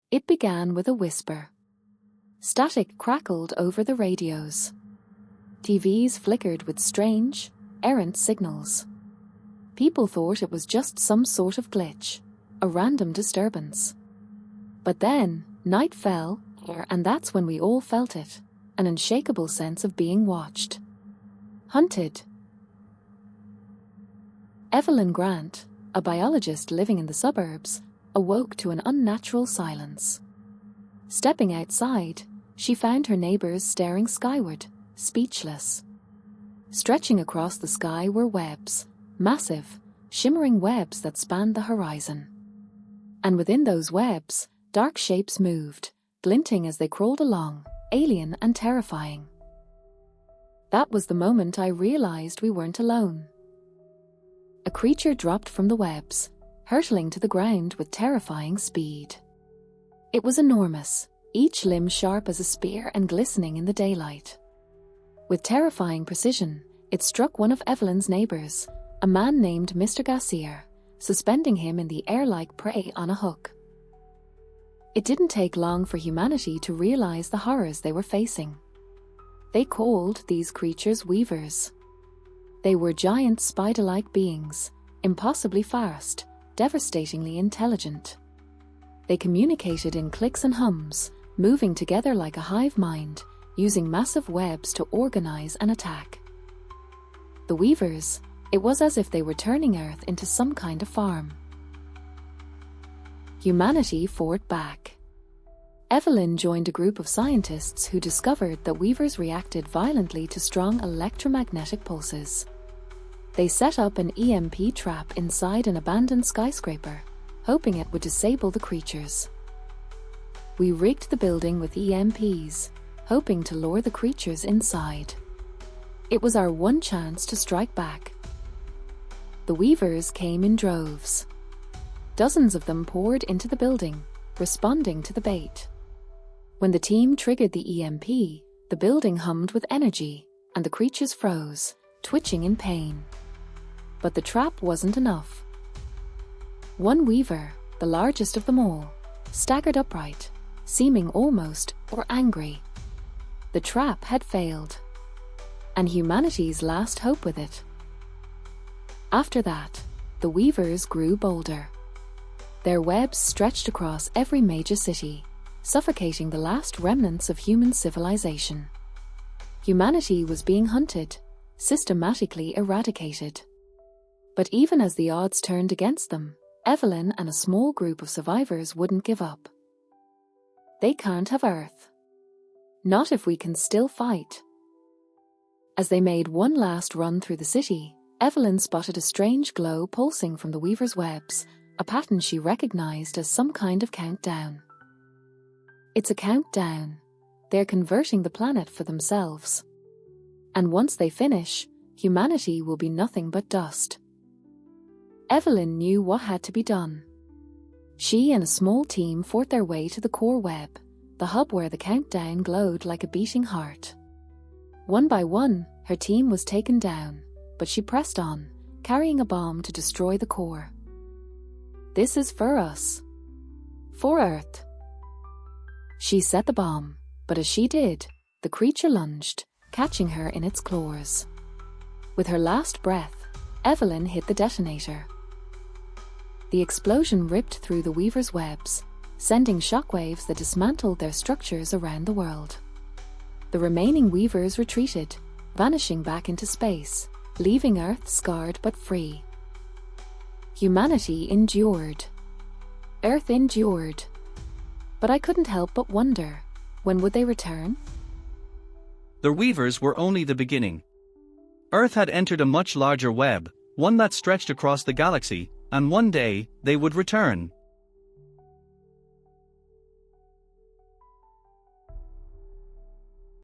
It began with a whisper. Static crackled over the radios. TVs flickered with strange, errant signals. People thought it was just some sort of glitch, a random disturbance. But then, night fell, and that's when we all felt it, an unshakable sense of being watched. Hunted. Evelyn Grant, a biologist living in the suburbs, awoke to an unnatural silence. Stepping outside, she found her neighbors staring skyward, speechless. Stretching across the sky were webs, massive, shimmering webs that spanned the horizon. And within those webs, dark shapes moved, glinting as they crawled along, alien and terrifying. That was the moment I realized we weren't alone. A creature dropped from the webs, hurtling to the ground with terrifying speed. It was enormous, each limb sharp as a spear and glistening in the daylight. With terrifying precision, it struck one of Evelyn's neighbors, a man named Mr. Gassier, suspending him in the air like prey on a hook. It didn't take long for humanity to realize the horrors they were facing. They called these creatures weavers. They were giant spider-like beings, impossibly fast, devastatingly intelligent. They communicated in clicks and hums, moving together like a hive mind, using massive webs to organize and attack. The weavers, it was as if they were turning Earth into some kind of farm. Humanity fought back. Evelyn joined a group of scientists who discovered that weavers reacted violently to strong electromagnetic pulses. They set up an EMP trap inside an abandoned skyscraper, hoping it would disable the creatures. We rigged the building with EMPs, hoping to lure the creatures inside. It was our one chance to strike back. The weavers came in droves. Dozens of them poured into the building, responding to the bait. When the team triggered the EMP, the building hummed with energy, and the creatures froze, twitching in pain. But the trap wasn't enough. One weaver, the largest of them all, staggered upright, seeming almost or angry. The trap had failed, and humanity's last hope with it. After that, the weavers grew bolder. Their webs stretched across every major city, suffocating the last remnants of human civilization. Humanity was being hunted, systematically eradicated. But even as the odds turned against them, Evelyn and a small group of survivors wouldn't give up. They can't have Earth. Not if we can still fight. As they made one last run through the city, Evelyn spotted a strange glow pulsing from the weaver's webs, a pattern she recognized as some kind of countdown. It's a countdown. They're converting the planet for themselves. And once they finish, humanity will be nothing but dust. Evelyn knew what had to be done. She and a small team fought their way to the core web, the hub where the countdown glowed like a beating heart. One by one, her team was taken down, but she pressed on, carrying a bomb to destroy the core. This is for us. For Earth. She set the bomb, but as she did, the creature lunged, catching her in its claws. With her last breath, Evelyn hit the detonator. The explosion ripped through the weaver's webs, sending shockwaves that dismantled their structures around the world. The remaining weavers retreated, vanishing back into space, leaving Earth scarred but free. Humanity endured. Earth endured. But I couldn't help but wonder, when would they return? The weavers were only the beginning. Earth had entered a much larger web, one that stretched across the galaxy, and one day, they would return.